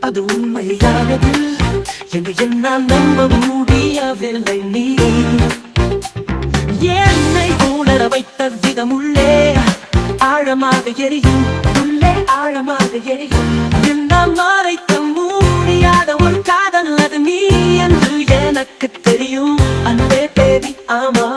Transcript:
அது உண்மையானது என்று என்னால் நம்ப முடியவில்லை. நீ என்னை உணர வைத்த விதம் உள்ளே ஆழமாக எரியும், உள்ளே ஆழமாக எரியும். என்னால் மறைக்க முடியாத ஒரு காதல் அது நீ என்று எனக்கு தெரியும். அன்பே பேபி ஆமா.